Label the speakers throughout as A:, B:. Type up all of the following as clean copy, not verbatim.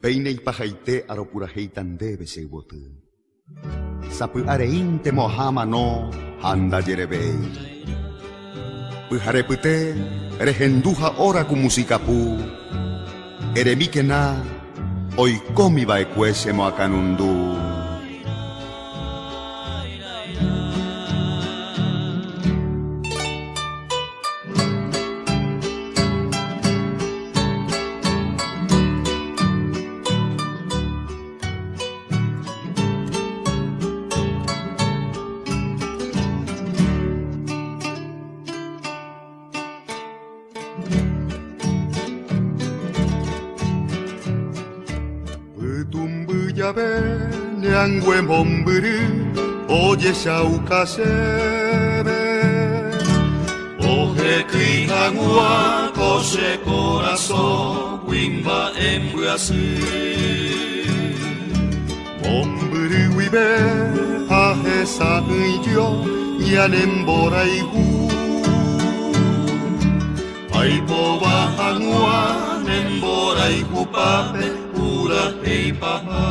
A: Peinei pajaite aropuraheitan debe seibotu. Sapu areinte mohama no handa yerebei. Pujarepute rehenduja ora ku musikapu. Eremikena oikomi vaekuese moakanundu.
B: Nyangwe momburu oye shaukasebe Oje kuihagua kose corazón wimba embuasu Momburu wibe ahe sahuyo yanemboraihu Aipo bahangua nemboraihu pape pura hei paha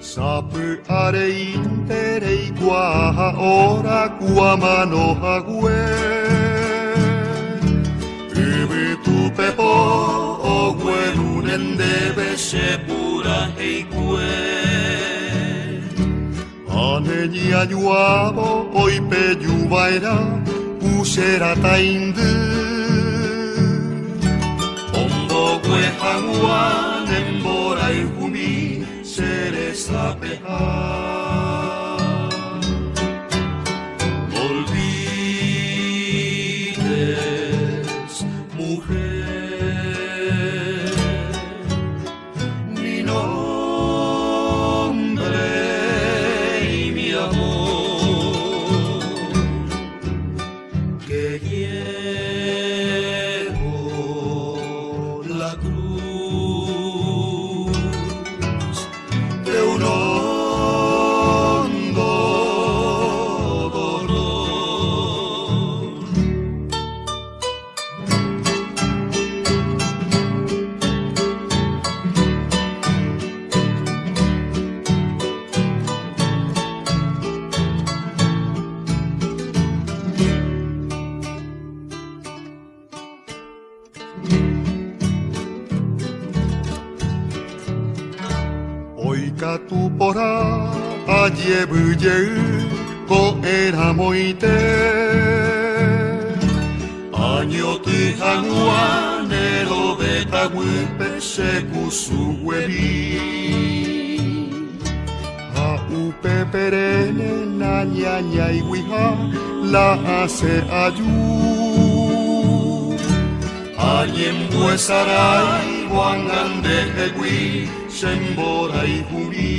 B: Sapu areinte reiguaha ora kuamano hague Ubutu pepo ogwerunen debe sepura heikue Aneni anyuavo oipe juvaira usera taindu Ombo guehangua nemborai humi Seresapeha olvides mujer mi nombre y mi amor que llevo la cruz de un hondo dolor. Oika tu pora ayebuye ko eramoite Año tu hangua nero beta wipe sekusuweri A upe perene na nyanya iwiha la hace ayu Añem buesarai wangande hegui Semborai humi